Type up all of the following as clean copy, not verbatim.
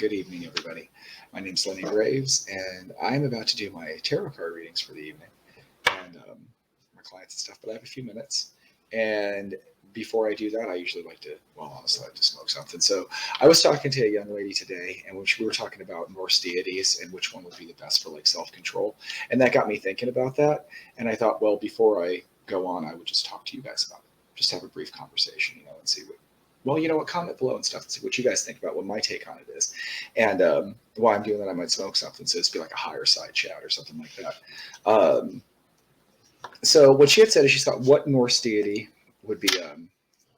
good evening, everybody. My name's Lenny Graves, and I'm about to do my tarot card readings for the evening, and my clients and stuff. But I have a few minutes, and before I do that, I usually like to, well, honestly, I like to smoke something. So I was talking to a young lady today, and we were talking about Norse deities and which one would be the best for like self-control, and that got me thinking about that. And I thought, well, before I go on, I would just talk to you guys about it, just have a brief conversation, and see what. Well, comment below and stuff and see what you guys think about what my take on it is. And while I'm doing that, I might smoke something. So it's be like a higher side chat or something like that. So what she had said is she thought what Norse deity would be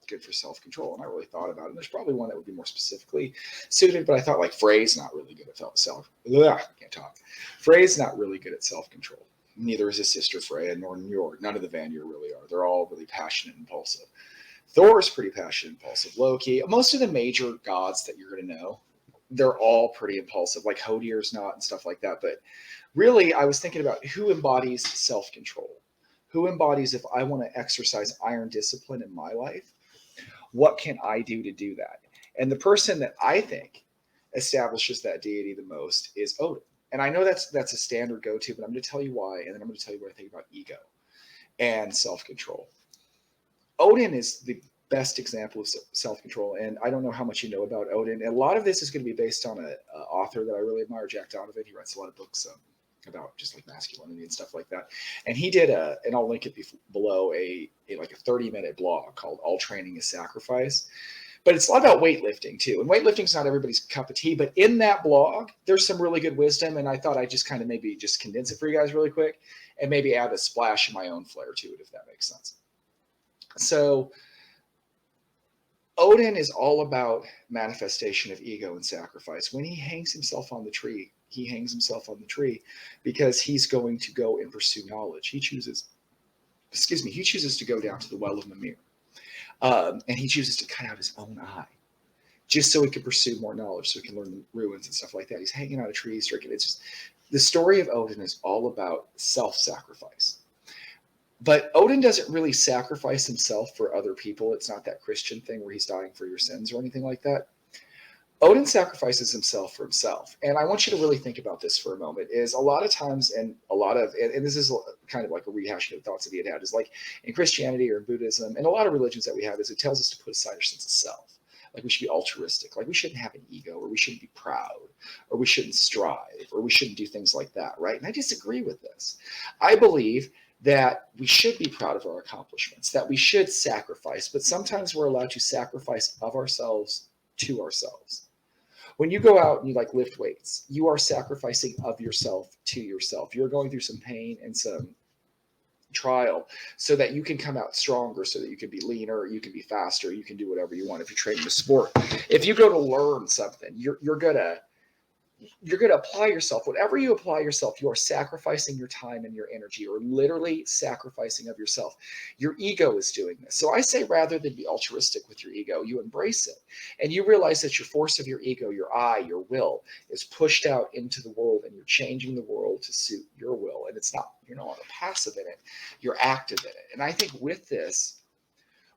good for self-control. And I really thought about it. And there's probably one that would be more specifically suited, but I thought like Frey's not really good at I can't talk. Frey's not really good at self-control. Neither is his sister Freya nor Njord. None of the Vanir really are. They're all really passionate and impulsive. Thor is pretty passionate, impulsive. Loki, most of the major gods that you're going to know, they're all pretty impulsive. Like Hodier's not and stuff like that. But really, I was thinking about who embodies self-control. Who embodies, if I want to exercise iron discipline in my life, what can I do to do that? And the person that I think establishes that deity the most is Odin. And I know that's a standard go-to, but I'm going to tell you why, and then I'm going to tell you what I think about ego and self-control. Odin is the best example of self-control, and I don't know how much you know about Odin. And a lot of this is going to be based on an author that I really admire, Jack Donovan. He writes a lot of books about just like masculinity and stuff like that. And he did and I'll link it below, a 30-minute blog called All Training is Sacrifice. But it's a lot about weightlifting too. And weightlifting is not everybody's cup of tea, but in that blog, there's some really good wisdom. And I thought I'd just kind of maybe just condense it for you guys really quick and maybe add a splash of my own flair to it, if that makes sense. So Odin is all about manifestation of ego and sacrifice. When he hangs himself on the tree, he hangs himself on the tree because he's going to go and pursue knowledge. He chooses to go down to the well of Mimir. And he chooses to cut out his own eye just so he can pursue more knowledge, so he can learn the ruins and stuff like that. He's hanging out of trees, drinking. It's just, the story of Odin is all about self-sacrifice. But Odin doesn't really sacrifice himself for other people. It's not that Christian thing where he's dying for your sins or anything like that. Odin sacrifices himself for himself. And I want you to really think about this for a moment, is a lot of times, and this is kind of like a rehashing of the thoughts that he had, is like in Christianity or in Buddhism, and a lot of religions that we have, is it tells us to put aside our sense of self. Like we should be altruistic, like we shouldn't have an ego, or we shouldn't be proud, or we shouldn't strive, or we shouldn't do things like that, right? And I disagree with this. I believe that we should be proud of our accomplishments, that we should sacrifice, but sometimes we're allowed to sacrifice of ourselves to ourselves. When you go out and you lift weights, you are sacrificing of yourself to yourself. You're going through some pain and some trial so that you can come out stronger, so that you can be leaner, you can be faster, you can do whatever you want. If you're training a sport, if you go to learn something, you're going to apply yourself. Whatever you apply yourself, you are sacrificing your time and your energy. You're literally sacrificing of yourself. Your ego is doing this. So I say, rather than be altruistic with your ego, you embrace it. And you realize that your force of your ego, your I, your will, is pushed out into the world, and you're changing the world to suit your will. And you're no longer passive in it, you're active in it. And I think with this,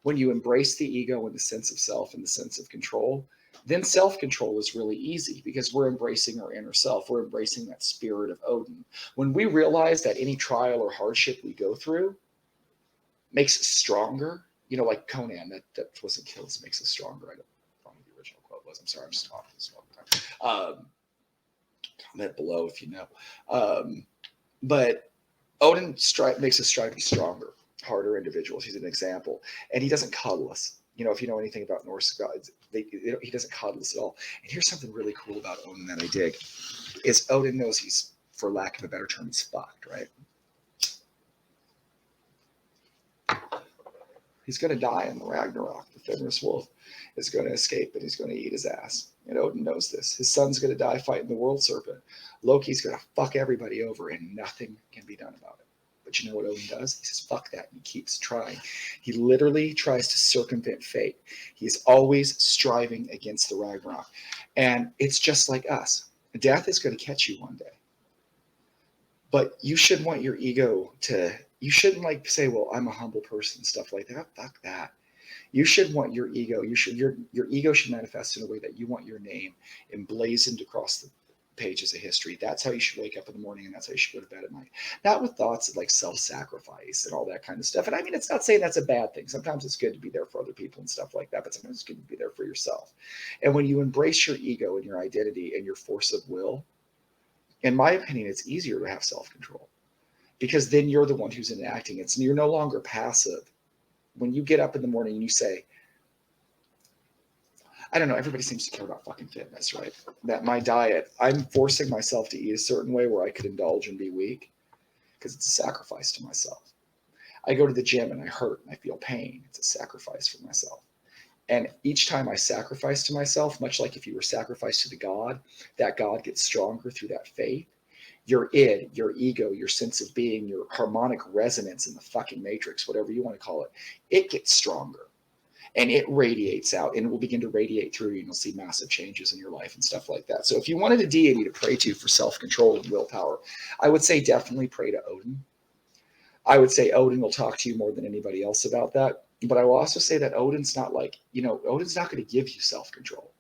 when you embrace the ego and the sense of self and the sense of control, then self-control is really easy, because we're embracing our inner self. We're embracing that spirit of Odin. When we realize that any trial or hardship we go through makes us stronger, like Conan, that wasn't kills, makes us stronger. I don't know what the original quote was. I'm sorry, I'm just talking this all the time. Comment below if you know. But Odin makes us strive to be stronger, harder individuals. He's an example. And he doesn't coddle us. If you know anything about Norse gods, he doesn't coddle us at all. And here's something really cool about Odin that I dig, is Odin knows he's, for lack of a better term, he's fucked, right? He's going to die in the Ragnarok. The Fenris wolf is going to escape, and he's going to eat his ass. And Odin knows this. His son's going to die fighting the world serpent. Loki's going to fuck everybody over, and nothing can be done about it. But you know what Odin does? He says, fuck that, and he keeps trying. He literally tries to circumvent fate. He's always striving against the Ragnarok. And it's just like us. Death is going to catch you one day. But you should want your ego to, you shouldn't say, well, I'm a humble person, stuff like that. Fuck that. You should want your ego. Your ego should manifest in a way that you want your name emblazoned across the pages of history. That's how you should wake up in the morning, and that's how you should go to bed at night. Not with thoughts of like self-sacrifice and all that kind of stuff. And I mean, it's not saying that's a bad thing. Sometimes it's good to be there for other people and stuff like that, but sometimes it's good to be there for yourself. And when you embrace your ego and your identity and your force of will, in my opinion, it's easier to have self-control, because then you're the one who's enacting it. So you're no longer passive. When you get up in the morning and you say, I don't know, everybody seems to care about fucking fitness, right? That my diet, I'm forcing myself to eat a certain way where I could indulge and be weak, because it's a sacrifice to myself. I go to the gym and I hurt and I feel pain. It's a sacrifice for myself. And each time I sacrifice to myself, much like if you were sacrificed to the God, that God gets stronger through that faith. Your id, your ego, your sense of being, your harmonic resonance in the fucking matrix, whatever you want to call it, it gets stronger. And it radiates out, and it will begin to radiate through you, and you'll see massive changes in your life and stuff like that. So if you wanted a deity to pray to for self-control and willpower, I would say definitely pray to Odin. I would say Odin will talk to you more than anybody else about that. But I will also say that Odin's not like, Odin's not going to give you self-control.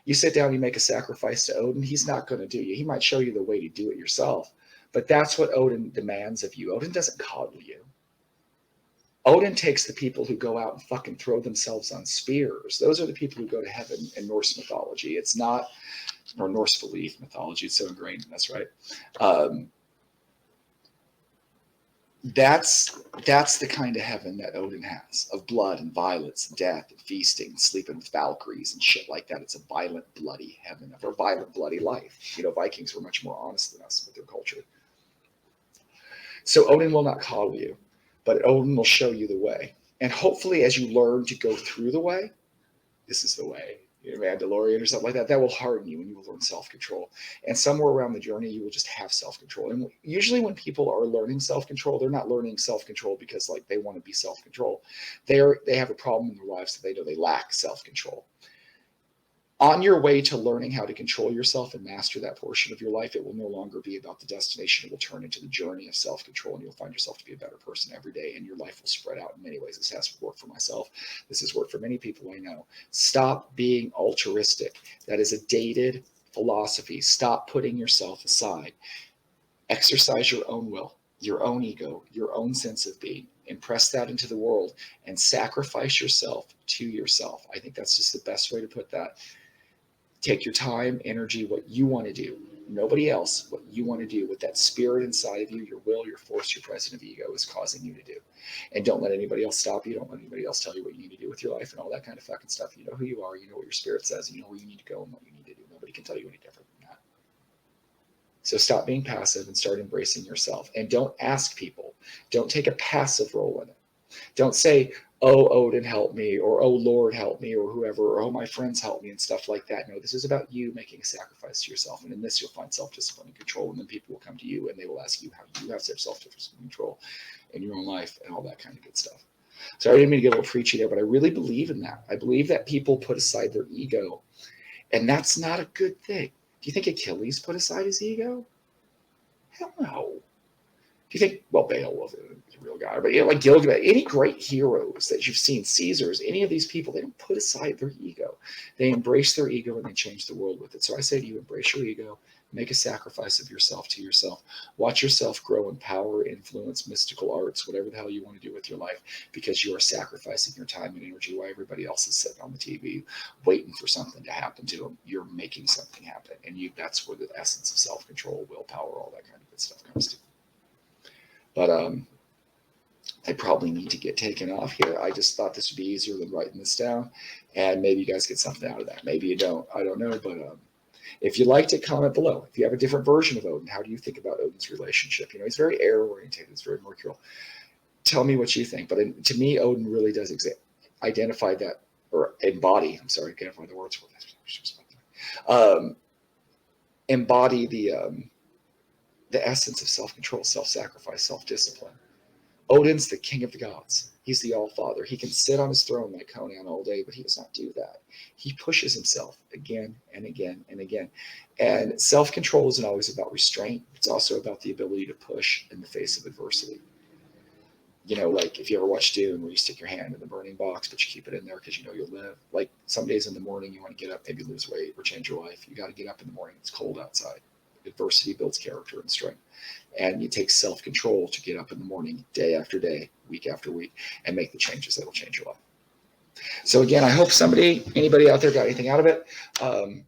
You sit down, you make a sacrifice to Odin, he's not going to do you. He might show you the way to do it yourself. But that's what Odin demands of you. Odin doesn't coddle you. Odin takes the people who go out and fucking throw themselves on spears. Those are the people who go to heaven in Norse mythology. It's not, or Norse belief mythology. It's so ingrained in us, right? That's the kind of heaven that Odin has, of blood and violence and death and feasting and sleeping with Valkyries and shit like that. It's a violent, bloody heaven, of a violent, bloody life. Vikings were much more honest than us with their culture. So Odin will not coddle you, but Odin will show you the way. And hopefully as you learn to go through the way, this is the way, Mandalorian or something like that, that will harden you and you will learn self-control. And somewhere around the journey, you will just have self-control. And usually when people are learning self-control, they're not learning self-control because like they want to be self-control. They have a problem in their lives that they know they lack self-control. On your way to learning how to control yourself and master that portion of your life, it will no longer be about the destination. It will turn into the journey of self-control, and you'll find yourself to be a better person every day, and your life will spread out in many ways. This has worked for myself. This has worked for many people I know. Stop being altruistic. That is a dated philosophy. Stop putting yourself aside. Exercise your own will, your own ego, your own sense of being. Impress that into the world and sacrifice yourself to yourself. I think that's just the best way to put that. Take your time, energy, what you want to do. Nobody else, what you want to do with that spirit inside of you, your will, your force, your present of ego is causing you to do. And don't let anybody else stop you. Don't let anybody else tell you what you need to do with your life and all that kind of fucking stuff. You know who you are. You know what your spirit says. You know where you need to go and what you need to do. Nobody can tell you any different than that. So stop being passive and start embracing yourself. And don't ask people. Don't take a passive role in it. Don't say, oh, Odin, help me, or oh, Lord, help me, or whoever, or oh, my friends, help me, and stuff like that. No, this is about you making a sacrifice to yourself. And in this, you'll find self-discipline and control. And then people will come to you and they will ask you how you have self-discipline and control in your own life and all that kind of good stuff. So I didn't mean to get a little preachy there, but I really believe in that. I believe that people put aside their ego, and that's not a good thing. Do you think Achilles put aside his ego? Hell no. Do you think, well, Beowulf is a real guy, but like Gilgamesh, any great heroes that you've seen, Caesars, any of these people, they don't put aside their ego. They embrace their ego and they change the world with it. So I say to you, embrace your ego, make a sacrifice of yourself to yourself. Watch yourself grow in power, influence, mystical arts, whatever the hell you want to do with your life, because you are sacrificing your time and energy while everybody else is sitting on the TV waiting for something to happen to them. You're making something happen. And that's where the essence of self-control, willpower, all that kind of good stuff comes to. But I probably need to get taken off here. I just thought this would be easier than writing this down, and maybe you guys get something out of that. Maybe you don't. I don't know. But if you liked it, comment below. If you have a different version of Odin, how do you think about Odin's relationship? He's very air-oriented. It's very mercurial. Tell me what you think. But to me, Odin really does identify that, or embody. I'm sorry, I can't find the words for this. Embody the essence of self-control, self-sacrifice, self-discipline. Odin's the king of the gods. He's the all-father. He can sit on his throne like Conan all day, but he does not do that. He pushes himself again and again and again. And self-control isn't always about restraint. It's also about the ability to push in the face of adversity. You know, like if you ever watch Dune, where you stick your hand in the burning box, but you keep it in there because you know you'll live. Like some days in the morning, you want to get up, maybe lose weight or change your life. You got to get up in the morning. It's cold outside. Adversity builds character and strength. And it takes self-control to get up in the morning, day after day, week after week, and make the changes that'll change your life. So again, I hope anybody out there got anything out of it.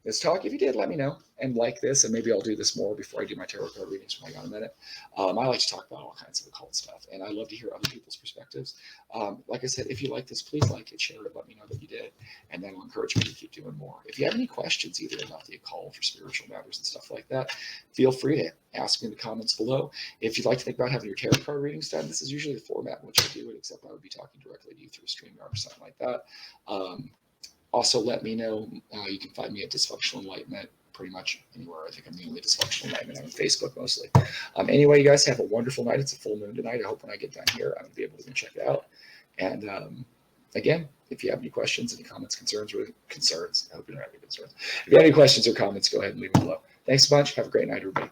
This talk, if you did, let me know and like this, and maybe I'll do this more before I do my tarot card readings when I got a minute. I like to talk about all kinds of occult stuff, and I love to hear other people's perspectives. Like I said, if you like this, please like it, share it, let me know that you did, and then it'll encourage me to keep doing more. If you have any questions either about the occult or spiritual matters and stuff like that, feel free to ask me in the comments below. If you'd like to think about having your tarot card readings done, this is usually the format in which I do it, except I would be talking directly to you through StreamYard or something like that. Also, let me know. You can find me at Dysfunctional Enlightenment pretty much anywhere. I think I'm the only Dysfunctional Enlightenment on Facebook mostly. Anyway, you guys have a wonderful night. It's a full moon tonight. I hope when I get done here, I'm going to be able to go check it out. And again, if you have any questions, any comments, concerns, I hope you don't have any concerns. If you have any questions or comments, go ahead and leave them below. Thanks a bunch. Have a great night, everybody.